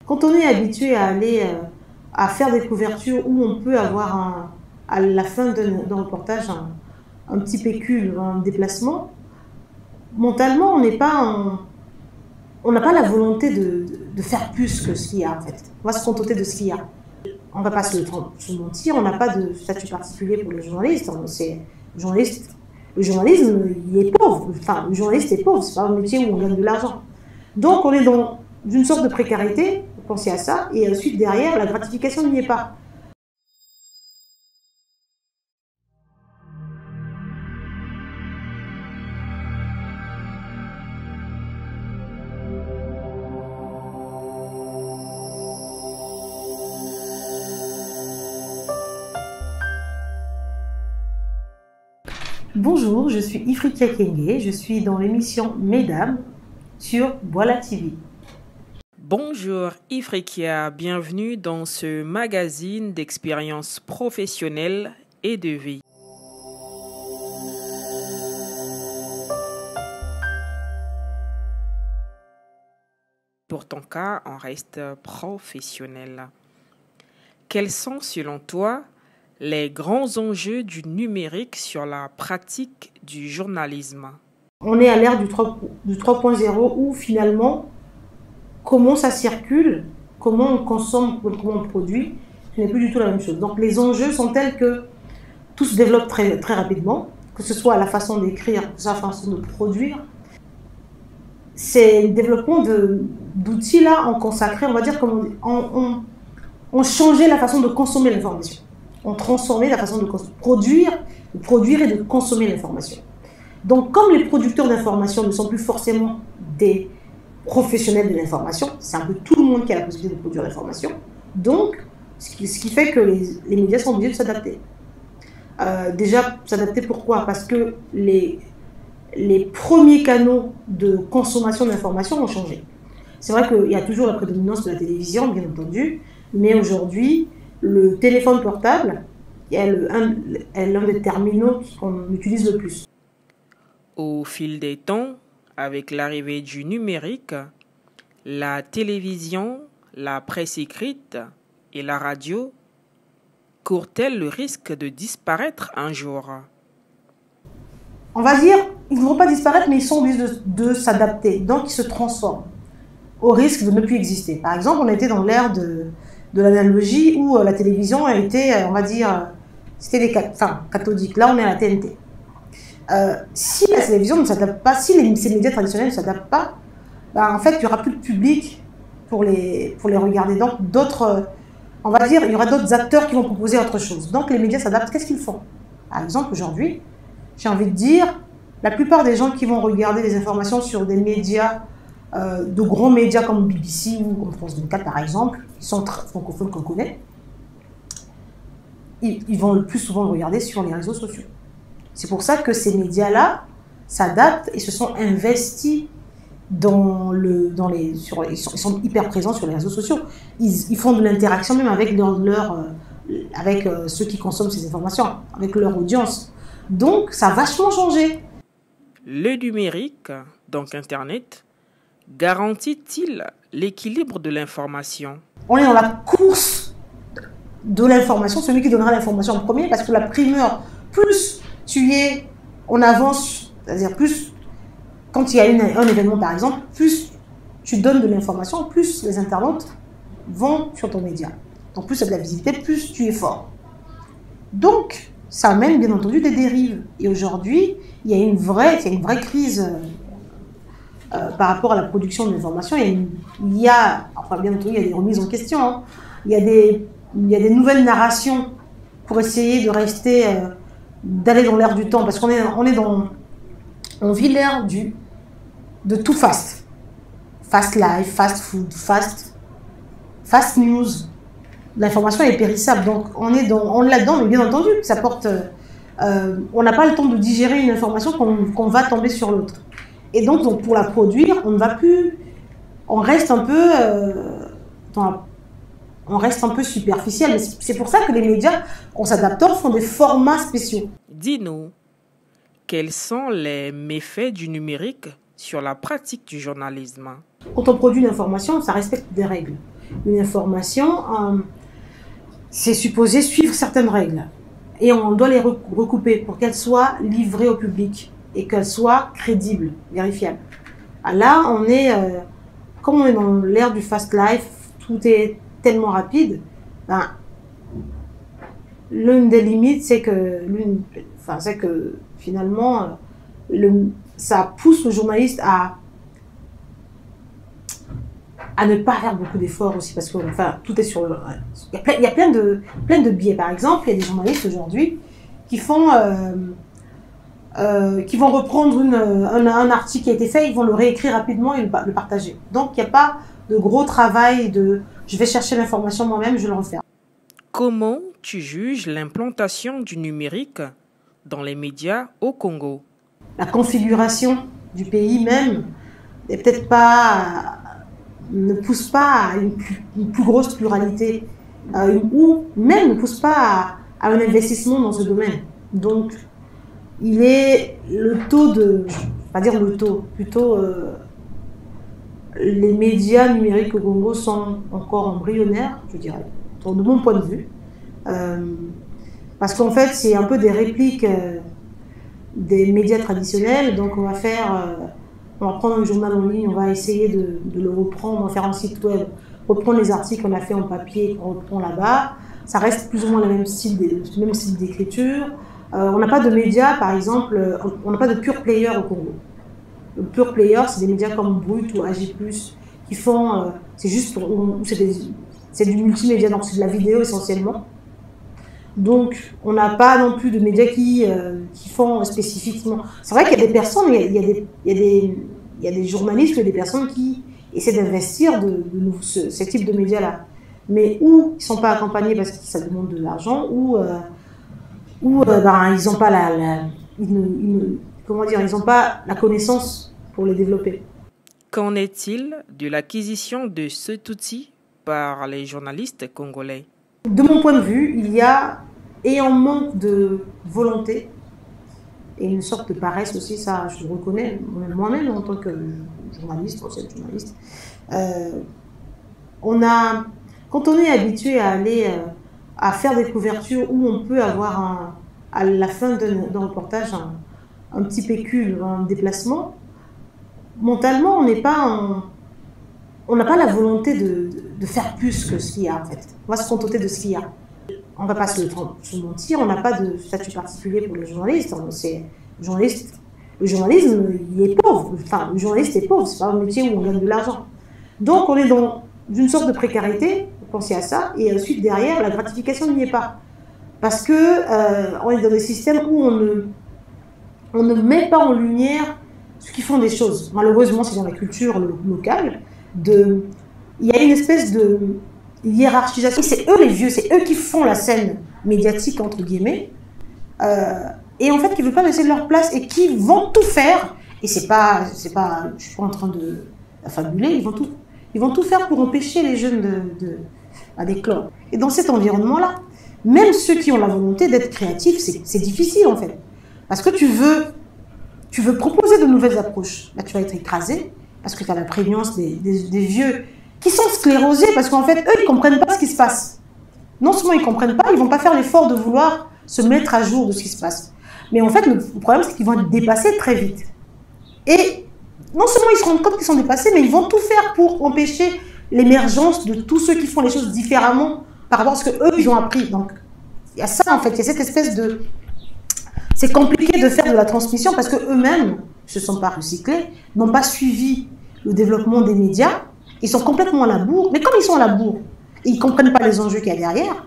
Quand on est habitué à aller à faire des couvertures où on peut avoir à la fin d'un reportage un petit pécule, un déplacement, mentalement, on n'a pas la volonté de faire plus que ce qu'il y a en fait. On va se contenter de ce qu'il y a. On ne va pas se mentir, on n'a pas de statut particulier pour les journalistes. Le journalisme, il est pauvre. Enfin, le journaliste est pauvre, c'est pas un métier où on gagne de l'argent. Donc on est dans une sorte de précarité, pensez à ça, et ensuite derrière, la gratification n'y est pas. Bonjour, je suis Ifritia Kenge, je suis dans l'émission Mesdames sur Voilà TV. Bonjour Ifritia, bienvenue dans ce magazine d'expériences professionnelles et de vie. Pour ton cas, on reste professionnel. Quels sont selon toi les grands enjeux du numérique sur la pratique du journalisme? On est à l'ère du 3.0 où finalement, comment ça circule, comment on consomme, comment on produit, ce n'est plus du tout la même chose. Donc les enjeux sont tels que tout se développe très, très rapidement, que ce soit la façon d'écrire, que ce soit la façon de produire. C'est le développement d'outils là, on consacrait, on va dire, on changeait la façon de consommer l'information. On transformait la façon de produire et de consommer l'information. Donc, comme les producteurs d'information ne sont plus forcément des professionnels de l'information, c'est un peu tout le monde qui a la possibilité de produire l'information. Donc, ce qui fait que les médias sont obligés de s'adapter. Déjà, s'adapter pourquoi? Parce que les premiers canaux de consommation d'information ont changé. C'est vrai qu'il y a toujours la prédominance de la télévision, bien entendu, mais aujourd'hui, le téléphone portable est l'un des terminaux qu'on utilise le plus. Au fil des temps, avec l'arrivée du numérique, la télévision, la presse écrite et la radio courent-elles le risque de disparaître un jour? On va dire, ils ne vont pas disparaître, mais ils sont obligés de s'adapter. Donc, ils se transforment au risque de ne plus exister. Par exemple, on était dans l'ère de l'analogie où la télévision a été, on va dire, c'était cathodique. Là, on est à la TNT. Si la télévision ne s'adapte pas, si ces médias traditionnels ne s'adaptent pas, en fait, il n'y aura plus de public pour les regarder. Donc, on va dire, il y aura d'autres acteurs qui vont proposer autre chose. Donc, les médias s'adaptent. Qu'est-ce qu'ils font? Par exemple, aujourd'hui, j'ai envie de dire, la plupart des gens qui vont regarder des informations sur des médias, de grands médias comme BBC ou comme France 24 par exemple, qui sont francophones qu'on connaît, ils vont le plus souvent le regarder sur les réseaux sociaux. C'est pour ça que ces médias-là s'adaptent et se sont investis ils sont hyper présents sur les réseaux sociaux. Ils font de l'interaction même avec avec ceux qui consomment ces informations, avec leur audience. Donc, ça a vachement changé. Le numérique, donc Internet, garantit-il l'équilibre de l'information? On est dans la course de l'information, celui qui donnera l'information en premier, parce que la primeur, plus tu es en avance, c'est-à-dire plus, quand il y a un événement par exemple, plus tu donnes de l'information, plus les internautes vont sur ton média. Donc plus tu as de la visibilité, plus tu es fort. Donc, ça amène bien entendu des dérives. Et aujourd'hui, il y a une vraie crise par rapport à la production de l'information. Enfin bien entendu, il y a des remises en question. Hein. Il y a des nouvelles narrations pour essayer de rester, d'aller dans l'air du temps. Parce qu'on on vit l'ère de tout fast. Fast life, fast food, fast news. L'information est périssable, donc on est là-dedans, mais bien entendu, ça porte. On n'a pas le temps de digérer une information qu'on va tomber sur l'autre. Et donc, pour la produire, on ne va plus. On reste un peu. On reste un peu superficiel. Mais c'est pour ça que les médias, en s'adaptant, font des formats spéciaux. Dis-nous, quels sont les méfaits du numérique sur la pratique du journalisme? Quand on produit une information, ça respecte des règles. une information, c'est supposé suivre certaines règles. Et on doit les recouper pour qu'elles soient livrées au public et qu'elles soient crédibles, vérifiables. Là, comme on est dans l'ère du fast life, tout est tellement rapide, l'une des limites, c'est que finalement, ça pousse le journaliste à ne pas faire beaucoup d'efforts aussi, parce que tout est sur le... Il y a plein de biais. Par exemple, il y a des journalistes aujourd'hui qui vont reprendre un article qui a été fait, ils vont le réécrire rapidement et le partager. Donc, il n'y a pas de gros travail de « je vais chercher l'information moi-même, je vais le refaire ». Comment tu juges l'implantation du numérique dans les médias au Congo? La configuration du pays même n'est peut-être pas... ne pousse pas à une plus grosse pluralité ou même ne pousse pas à un investissement dans ce domaine. Donc, le taux de... je ne vais pas dire le taux, plutôt les médias numériques au Congo sont encore embryonnaires, je dirais, de mon point de vue. Parce qu'en fait, c'est un peu des répliques des médias traditionnels. Donc, on va prendre un journal en ligne, on va essayer de le reprendre, on va faire un site web, reprendre les articles qu'on a fait en papier, qu'on reprend là-bas. Ça reste plus ou moins le même style d'écriture. On n'a pas de médias, par exemple, on n'a pas de pure player au Congo. Le pure player, c'est des médias comme Brut ou AG+, qui font, c'est du multimédia, donc c'est de la vidéo essentiellement. Donc, on n'a pas non plus de médias qui font spécifiquement. C'est vrai qu'il y a des personnes, il y a des journalistes, des personnes qui essaient d'investir ce type de médias-là. Mais où ils ne sont pas accompagnés parce que ça demande de l'argent, ou ils n'ont pas ils n'ont pas la connaissance pour les développer. Qu'en est-il de l'acquisition de cet outil par les journalistes congolais? De mon point de vue, il y a un manque de volonté et une sorte de paresse aussi, ça je le reconnais moi-même en tant que journaliste, ancienne journaliste. Quand on est habitué à aller à faire des couvertures où on peut avoir à la fin d'un reportage un petit pécule, un déplacement, mentalement on n'a pas la volonté de faire plus que ce qu'il y a en fait. On va se contenter de ce qu'il y a. On ne va pas se mentir, on n'a pas de statut particulier pour les journalistes. Le journalisme, il est pauvre. Enfin, le journaliste est pauvre, c'est pas un métier où on gagne de l'argent. Donc, on est dans une sorte de précarité, pensez à ça, et ensuite, derrière, la gratification n'y est pas. Parce que on est dans des systèmes où on ne met pas en lumière ceux qui font des choses. Malheureusement, c'est dans la culture locale. Il y a une espèce de hiérarchisation. C'est eux les vieux, c'est eux qui font la scène médiatique, entre guillemets. Et en fait, qui ne veulent pas laisser leur place et qui vont tout faire. Et je ne suis pas en train de fabuler, ils vont tout faire pour empêcher les jeunes d'éclore. Et dans cet environnement-là, même ceux qui ont la volonté d'être créatifs, c'est difficile en fait. Parce que tu veux proposer de nouvelles approches. Là, tu vas être écrasé parce que tu as la prégnance des vieux qui sont sclérosés parce qu'en fait, eux, ils ne comprennent pas ce qui se passe. Non seulement ils ne comprennent pas, ils ne vont pas faire l'effort de vouloir se mettre à jour de ce qui se passe. Mais en fait, le problème, c'est qu'ils vont être dépassés très vite. Et non seulement ils se rendent compte qu'ils sont dépassés, mais ils vont tout faire pour empêcher l'émergence de tous ceux qui font les choses différemment par rapport à ce qu'eux, ils ont appris. Donc, il y a ça, en fait, il y a cette espèce de... C'est compliqué de faire de la transmission parce qu'eux-mêmes ne se sont pas recyclés, n'ont pas suivi le développement des médias, ils sont complètement à la bourre. Mais comme ils sont à la bourre, ils ne comprennent pas les enjeux qu'il y a derrière,